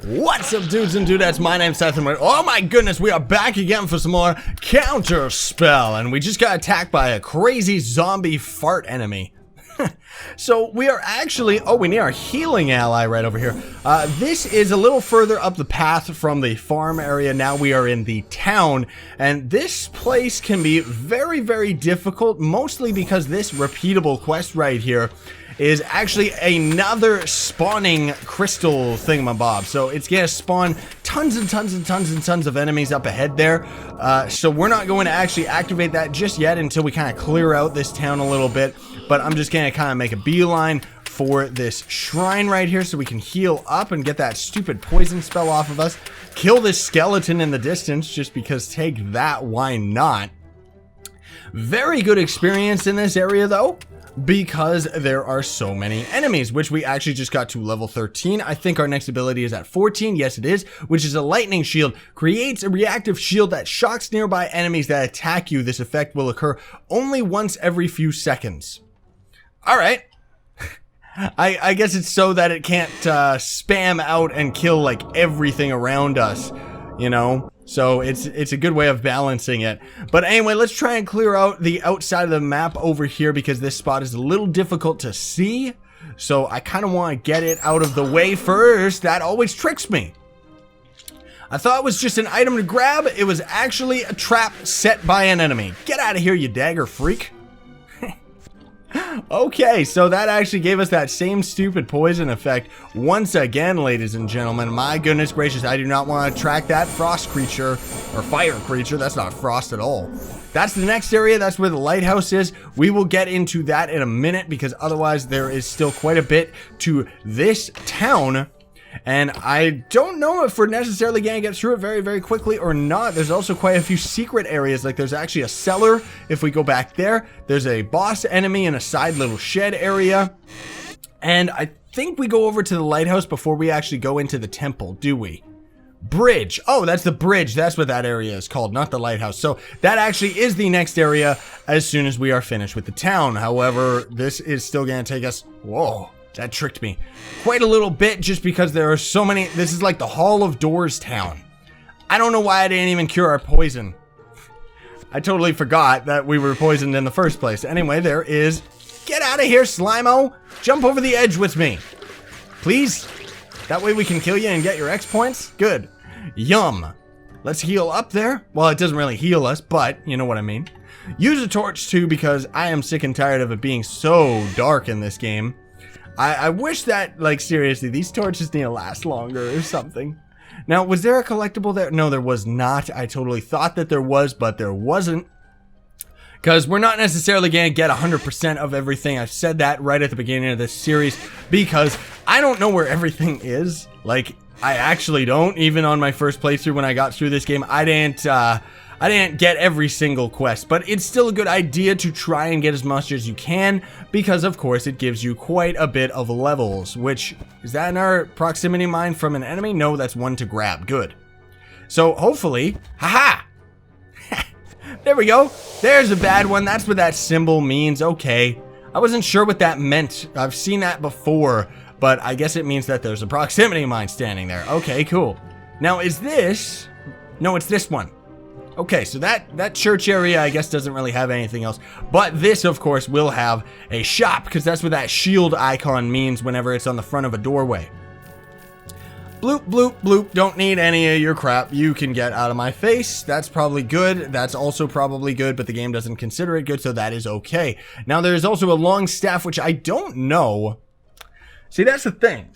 What's up, dudes and dudettes? My name's Scythe, and oh my goodness, we are back again for some more counter spell, and we just got attacked by a crazy zombie fart enemy. So we are actually, we need our healing ally right over here. This is a little further up the path from the farm area. Now we are in the town, and this place can be very, very difficult, mostly because this repeatable quest right here is actually another spawning crystal thingamabob. So it's gonna spawn tons and tons and tons and tons of enemies up ahead there. So we're not going to actually activate that just yet until we kind of clear out this town a little bit. But I'm just gonna kind of make a beeline for this shrine right here so we can heal up and get that stupid poison spell off of us. Kill this skeleton in the distance just because, take that, why not? Very good experience in this area though, because there are so many enemies, which we actually just got to level 13. I think our next ability is at 14. Yes, it is, which is a lightning shield. Creates a reactive shield that shocks nearby enemies that attack you. This effect will occur only once every few seconds. All right. I guess it's so that it can't spam out and kill like everything around us, you know? So it's a good way of balancing it. But anyway, let's try and clear out the outside of the map over here because this spot is a little difficult to see. So I kind of want to get it out of the way first. That always tricks me. I thought it was just an item to grab. It was actually a trap set by an enemy. Get out of here, you dagger freak. Okay, so that actually gave us that same stupid poison effect once again, ladies and gentlemen. My goodness gracious, I do not want to track that frost creature, or fire creature. That's not frost at all. That's the next area. That's where the lighthouse is. We will get into that in a minute because otherwise there is still quite a bit to this town. And I don't know if we're necessarily going to get through it very, very quickly or not. There's also quite a few secret areas. Like there's actually a cellar. If we go back there, there's a boss enemy in a side little shed area. And I think we go over to the lighthouse before we actually go into the temple, do we? Bridge. Oh, that's the bridge. That's what that area is called, not the lighthouse. So that actually is the next area as soon as we are finished with the town. However, this is still going to take us... Whoa. That tricked me quite a little bit just because there are so many. This is like the Hall of Doors town. I don't know why I didn't even cure our poison. I totally forgot that we were poisoned in the first place. Anyway, there is... Get out of here, Slimo! Jump over the edge with me. Please? That way we can kill you and get your X points? Good. Yum. Let's heal up there. Well, it doesn't really heal us, but you know what I mean. Use a torch too because I am sick and tired of it being so dark in this game. I wish that, like, seriously, these torches need to last longer or something. Now, was there a collectible there? No, there was not. I totally thought that there was, but there wasn't. Because we're not necessarily going to get 100% of everything. I've said that right at the beginning of this series because I don't know where everything is. Like, I actually don't. Even on my first playthrough when I got through this game, I didn't get every single quest, but it's still a good idea to try and get as much as you can because, of course, it gives you quite a bit of levels, which, is that another proximity mine from an enemy? No, that's one to grab. Good. So, hopefully, haha! There we go. There's a bad one. That's what that symbol means. Okay. I wasn't sure what that meant. I've seen that before, but I guess it means that there's a proximity mine standing there. Okay, cool. Now, is this... No, it's this one. Okay, so that church area, I guess, doesn't really have anything else. But this, of course, will have a shop, because that's what that shield icon means whenever it's on the front of a doorway. Bloop, bloop, bloop. Don't need any of your crap. You can get out of my face. That's probably good. That's also probably good, but the game doesn't consider it good, so that is okay. Now, there's also a long staff, which I don't know. See, that's the thing.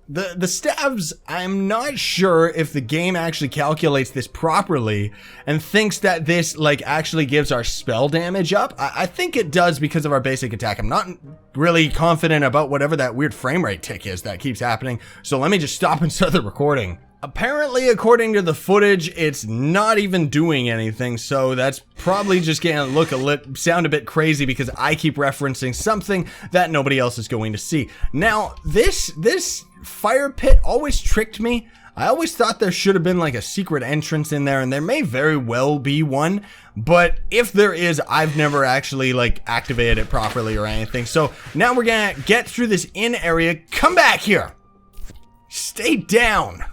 The staves, I'm not sure if the game actually calculates this properly and thinks that this, like, actually gives our spell damage up. I think it does because of our basic attack. I'm not really confident about whatever that weird frame rate tick is that keeps happening. So let me just stop and start the recording. Apparently, according to the footage, it's not even doing anything, so that's probably just gonna sound a bit crazy because I keep referencing something that nobody else is going to see. Now, this fire pit always tricked me. I always thought there should have been like a secret entrance in there, and there may very well be one, but if there is, I've never actually like activated it properly or anything. So now we're gonna get through this inn area. Come back here. Stay down.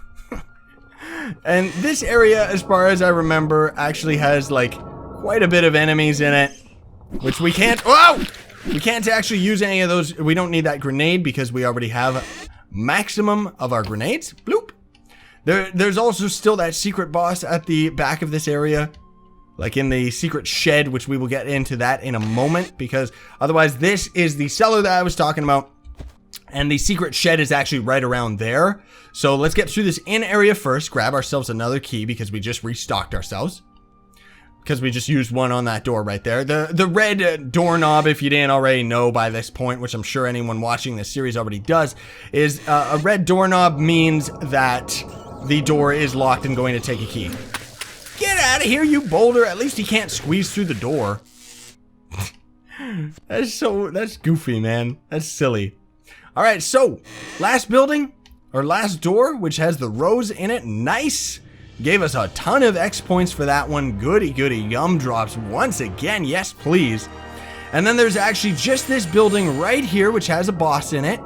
And this area, as far as I remember, actually has like quite a bit of enemies in it, which we can't, whoa! We can't actually use any of those. We don't need that grenade because we already have maximum of our grenades. Bloop. There's also still that secret boss at the back of this area, like in the secret shed, which we will get into that in a moment, because otherwise this is the cellar that I was talking about, and the secret shed is actually right around there. So let's get through this in area first, grab ourselves another key because we just restocked ourselves, because we just used one on that door right there. The red doorknob, if you didn't already know by this point, which I'm sure anyone watching this series already does, is a red doorknob means that the door is locked and going to take a key. Get out of here, you boulder. At least he can't squeeze through the door. That's goofy, man. That's silly. All right, so last building, or last door, which has the rose in it. Nice. Gave us a ton of X points for that one. Goody, goody, yum drops once again. Yes, please. And then there's actually just this building right here, which has a boss in it.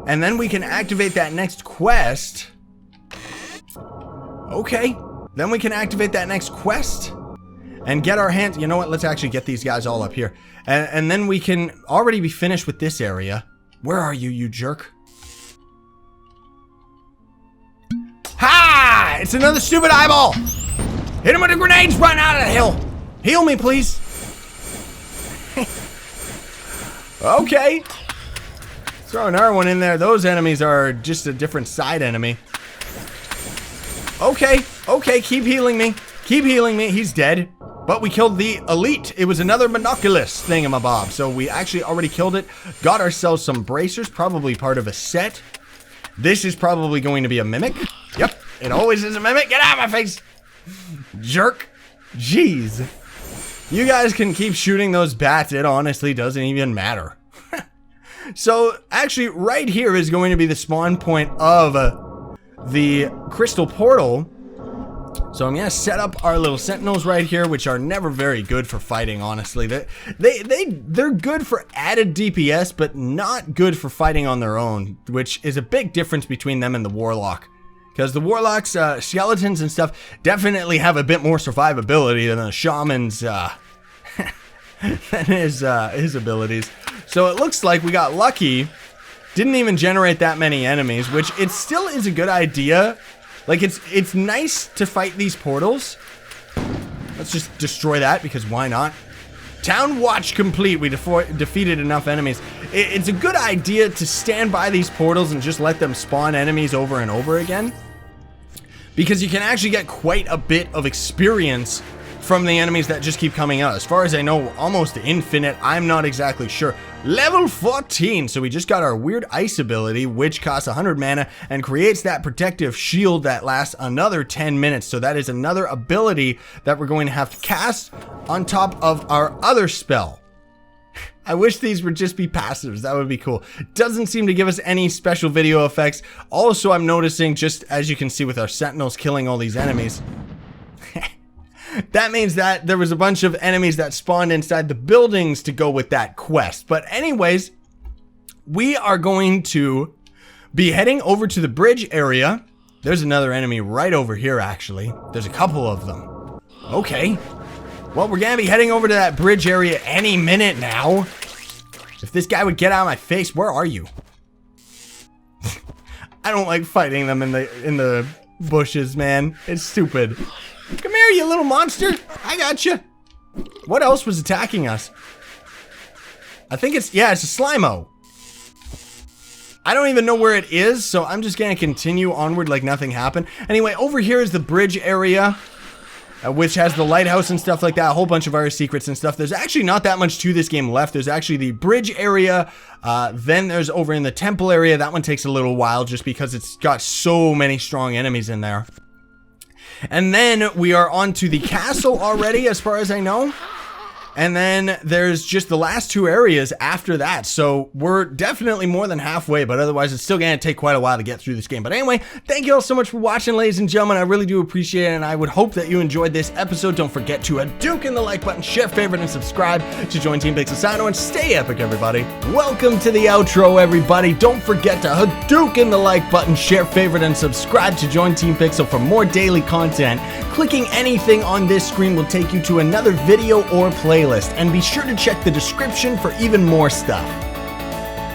And then we can activate that next quest. Okay. Then we can activate that next quest and get our hands. You know what? Let's actually get these guys all up here. And then we can already be finished with this area. Where are you, you jerk? Ha! It's another stupid eyeball! Hit him with the grenades, run out of the hill! Heal me, please! Okay. Throw another one in there. Those enemies are just a different side enemy. Okay, okay, keep healing me. Keep healing me. He's dead. But we killed the elite. It was another monoculus thingamabob. So we actually already killed it. Got ourselves some bracers, probably part of a set. This is probably going to be a mimic. Yep, it always is a mimic. Get out of my face, jerk. Jeez. You guys can keep shooting those bats. It honestly doesn't even matter. So actually right here is going to be the spawn point of the crystal portal. So I'm going to set up our little sentinels right here, which are never very good for fighting, honestly. They're good for added DPS, but not good for fighting on their own, which is a big difference between them and the warlock. Because the warlock's skeletons and stuff definitely have a bit more survivability than the shaman's than his abilities. So it looks like we got lucky. Didn't even generate that many enemies, which it still is a good idea. Like, it's nice to fight these portals. Let's just destroy that, because why not? Town watch complete. We defeated enough enemies. It's a good idea to stand by these portals and just let them spawn enemies over and over again, because you can actually get quite a bit of experience from the enemies that just keep coming out. As far as I know, almost infinite. I'm not exactly sure. Level 14. So we just got our weird ice ability, which costs 100 mana and creates that protective shield that lasts another 10 minutes. So that is another ability that we're going to have to cast on top of our other spell. I wish these would just be passives. That would be cool. Doesn't seem to give us any special video effects. Also, I'm noticing, just as you can see with our sentinels killing all these enemies, that means that there was a bunch of enemies that spawned inside the buildings to go with that quest. But anyways, we are going to be heading over to the bridge area. There's another enemy right over here, actually. There's a couple of them. Okay. Well, we're going to be heading over to that bridge area any minute now. If this guy would get out of my face, where are you? I don't like fighting them in the bushes, man. It's stupid. Come here, you little monster. I got you. What else was attacking us? I think it's a Slimo. I don't even know where it is, so I'm just going to continue onward like nothing happened. Anyway, over here is the bridge area, which has the lighthouse and stuff like that, a whole bunch of other secrets and stuff. There's actually not that much to this game left. There's actually the bridge area, then there's over in the temple area. That one takes a little while just because it's got so many strong enemies in there. And then we are on to the castle already, as far as I know. And then there's just the last 2 areas after that. So we're definitely more than halfway, but otherwise it's still going to take quite a while to get through this game. But anyway, thank you all so much for watching, ladies and gentlemen. I really do appreciate it, and I would hope that you enjoyed this episode. Don't forget to Hadouken the like button, share, favorite, and subscribe to join Team Pixel Sino, and stay epic, everybody. Welcome to the outro, everybody. Don't forget to Hadouken the like button, share, favorite, and subscribe to join Team Pixel for more daily content. Clicking anything on this screen will take you to another video or playlist, and be sure to check the description for even more stuff.